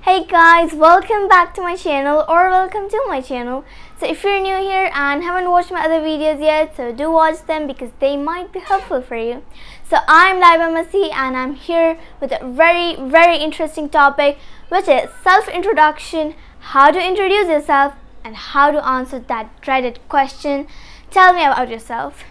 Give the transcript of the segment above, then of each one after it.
Hey guys, welcome back to my channel or welcome to my channel. So if you're new here and haven't watched my other videos yet, so do watch them because they might be helpful for you. So I'm Laiba Masih and I'm here with a very interesting topic, which is self-introduction, how to introduce yourself and how to answer that dreaded question, tell me about yourself.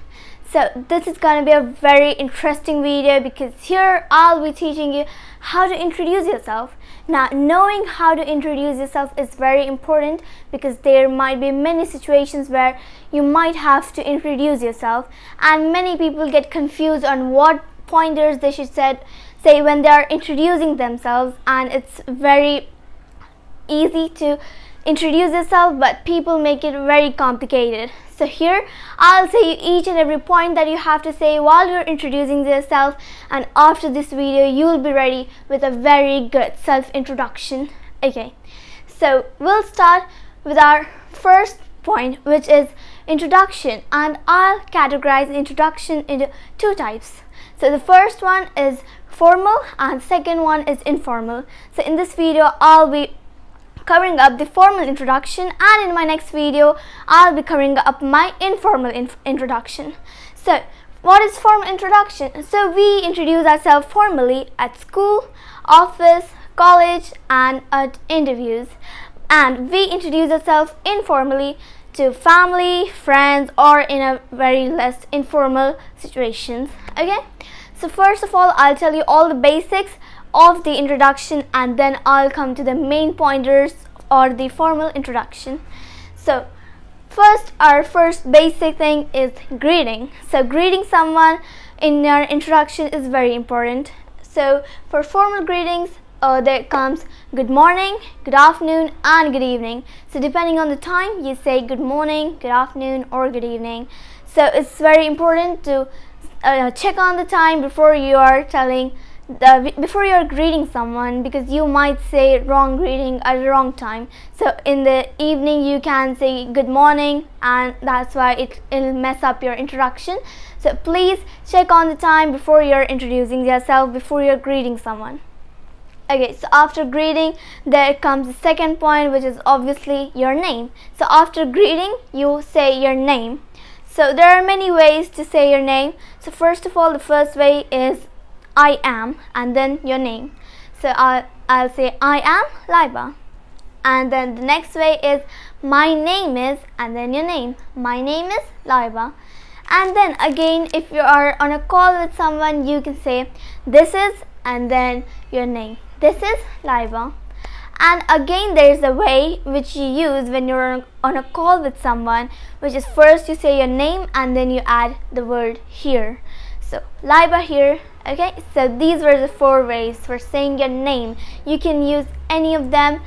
So this is going to be a very interesting video because here I'll be teaching you how to introduce yourself. Now, knowing how to introduce yourself is very important because there might be many situations where you might have to introduce yourself, and many people get confused on what pointers they should say when they are introducing themselves, and it's very easy to introduce yourself, but people make it very complicated. So here I'll say each and every point that you have to say while you're introducing yourself, and after this video you'll be ready with a very good self-introduction. Okay, so we'll start with our first point, which is introduction, and I'll categorize introduction into two types. So the first one is formal and second one is informal. So in this video I'll be covering up the formal introduction, and in my next video I'll be covering up my informal introduction. So what is formal introduction? So we introduce ourselves formally at school, office, college and at interviews, and we introduce ourselves informally to family, friends or in a very less informal situations. Okay, so first of all I'll tell you all the basics of the introduction and then I'll come to the main pointers or the formal introduction. So first, our first basic thing is greeting. So greeting someone in your introduction is very important. So for formal greetings there comes good morning, good afternoon and good evening. So depending on the time you say good morning, good afternoon or good evening. So it's very important to check on the time before you are before you're greeting someone, because you might say wrong greeting at the wrong time. So in the evening you can say good morning, and that's why it'll mess up your introduction. So please check on the time before you're introducing yourself, before you're greeting someone. Okay, so after greeting there comes the second point, which is obviously your name. So after greeting you say your name. So there are many ways to say your name. So first of all, the first way is I am and then your name. So I'll say I am Laiba, and then the next way is my name is and then your name. My name is Laiba. And then again, if you are on a call with someone, you can say this is and then your name. This is Laiba. And again there is a way which you use when you're on a call with someone, which is first you say your name and then you add the word here. So Laiba here. Okay, so these were the four ways for saying your name. You can use any of them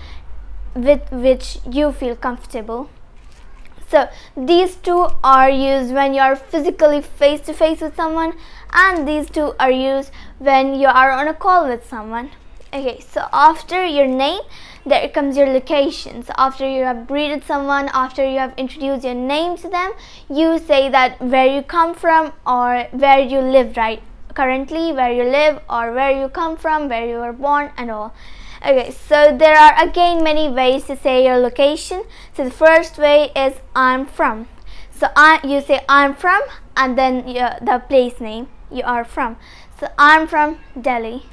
with which you feel comfortable. So these two are used when you are physically face to face with someone, and these two are used when you are on a call with someone. Okay, so after your name there comes your location. So after you have greeted someone, after you have introduced your name to them, you say that where you come from or where you live currently, where you live or where you come from, where you were born and all. Okay, so there are again many ways to say your location. So the first way is I'm from. So you say I'm from and then the place name you are from. So I'm from Delhi.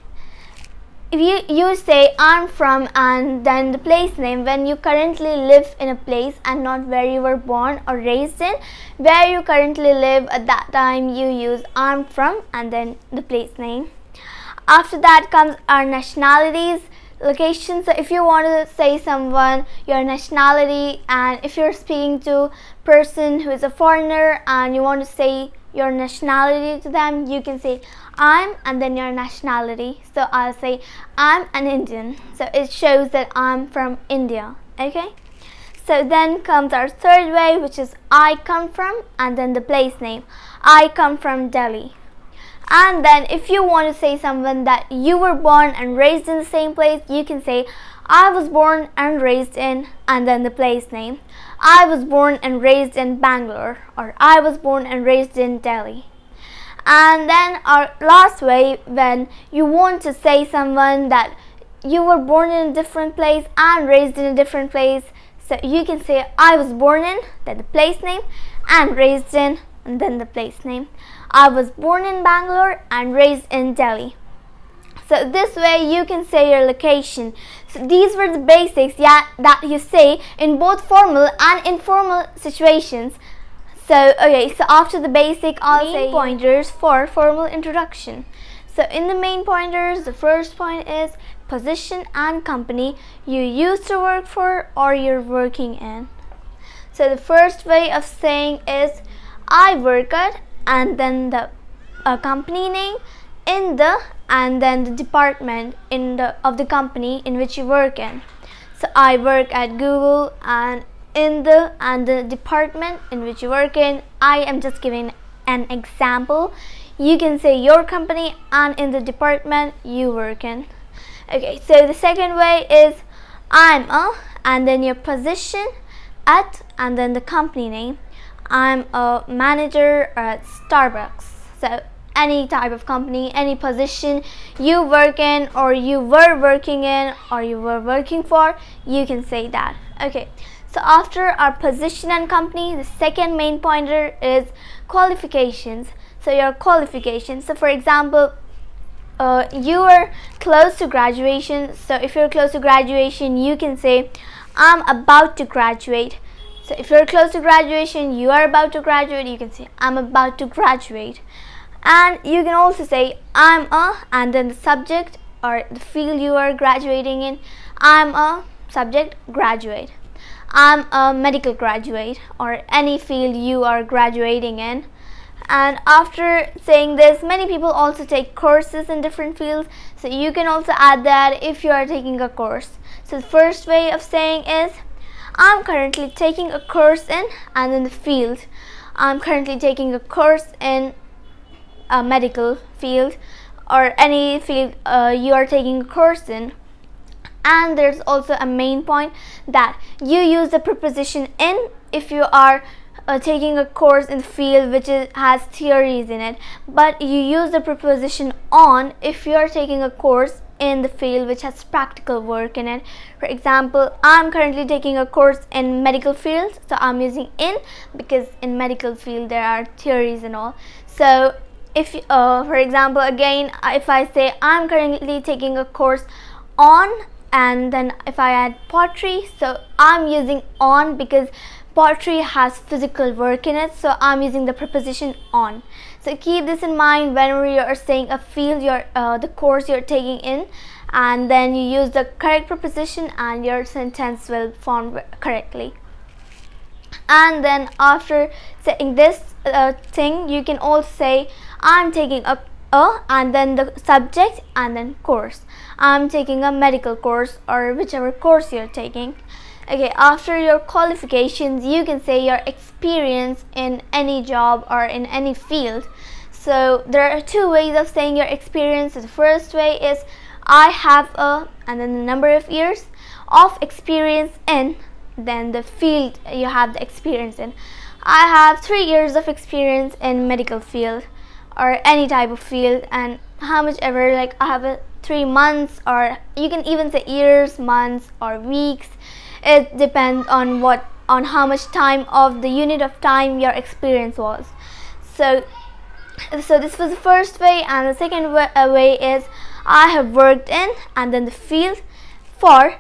If you say I'm from and then the place name when you currently live in a place and not where you were born or raised in, where you currently live at that time you use I'm from and then the place name. After that comes our nationalities, location. So if you want to say someone your nationality, and if you're speaking to a person who is a foreigner and you want to say your nationality to them, you can say I'm and then your nationality. So I'll say I'm an Indian, so it shows that I'm from India. Okay, so then comes our third way, which is I come from and then the place name. I come from Delhi. And then if you want to say someone that you were born and raised in the same place, you can say I was born and raised in and then the place name. I was born and raised in Bangalore, or I was born and raised in Delhi. And then our last way, when you want to say someone that you were born in a different place and raised in a different place. So you can say I was born in, then the place name, and raised in, and then the place name. I was born in Bangalore and raised in Delhi. So this way you can say your location. So these were the basics that you say in both formal and informal situations. So okay, so after the basic, I'll say pointers for formal introduction. So in the main pointers, the first point is position and company you used to work for or you're working in. So the first way of saying is I work at, and then the company name, in the, and then the department of the company in which you work in. So I work at Google, and in the and the department in which you work in. I am just giving an example. You can say your company and in the department you work in. Okay, so the second way is I'm a, and then your position at, and then the company name. I'm a manager at Starbucks. So any type of company, any position you work in, or you were working in, or you were working for, you can say that. Okay, so after our position and company, the second main pointer is qualifications. So your qualifications. So for example, you are close to graduation. So if you're close to graduation, you can say I'm about to graduate. So if you're close to graduation, you are about to graduate, you can say I'm about to graduate. And you can also say I'm a, and then the subject or the field you are graduating in. I'm a subject graduate. I'm a medical graduate, or any field you are graduating in. And after saying this, many people also take courses in different fields. So you can also add that if you are taking a course. So the first way of saying is I'm currently taking a course in, and in the field, I'm currently taking a course in a medical field, or any field you are taking a course in. And there's also a main point that you use the preposition in if you are taking a course in the field which has theories in it, but you use the preposition on if you are taking a course in the field which has practical work in it. For example, I'm currently taking a course in medical field, so I'm using in because in medical field there are theories and all. So if for example, again, if I say I'm currently taking a course on, and then if I add pottery, so I'm using on because pottery has physical work in it, so I'm using the preposition on. So keep this in mind whenever you are saying a field, the course you're taking in, and then you use the correct preposition and your sentence will form correctly. And then after saying this thing, you can also say I'm taking a and then the subject and then course. I'm taking a medical course, or whichever course you're taking. Okay, after your qualifications, you can say your experience in any job or in any field. So there are two ways of saying your experience. The first way is I have a, and then the number of years of experience in, then the field you have the experience in. I have 3 years of experience in medical field or any type of field, and how much ever, like I have 3 months, or you can even say years, months, or weeks. It depends on how much time of the unit of time your experience was. So this was the first way, and the second way is I have worked in, and then the field for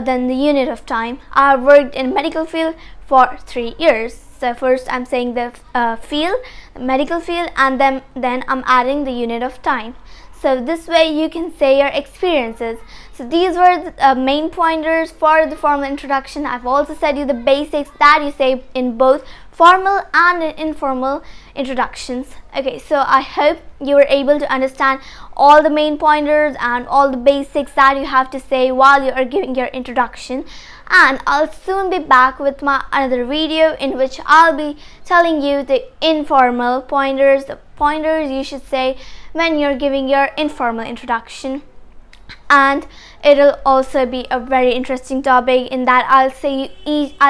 then the unit of time. I have worked in medical field for 3 years. So first I'm saying the field, the medical field, and then I'm adding the unit of time. So this way you can say your experiences. So these were the main pointers for the formal introduction. I've also said you the basics that you say in both formal and informal introductions. Okay, so I hope you were able to understand all the main pointers and all the basics that you have to say while you are giving your introduction. And I'll soon be back with my another video in which I'll be telling you the informal pointers, the pointers you should say when you're giving your informal introduction. And it'll also be a very interesting topic in that I'll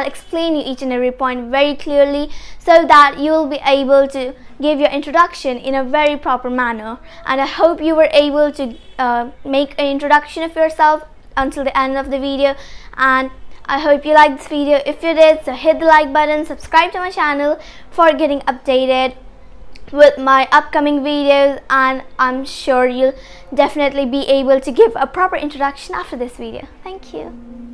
explain you each and every point very clearly, so that you will be able to give your introduction in a very proper manner. And I hope you were able to make an introduction of yourself until the end of the video, and I hope you liked this video. If you did, so hit the like button, subscribe to my channel for getting updated with my upcoming videos, and I'm sure you'll definitely be able to give a proper introduction after this video. Thank you.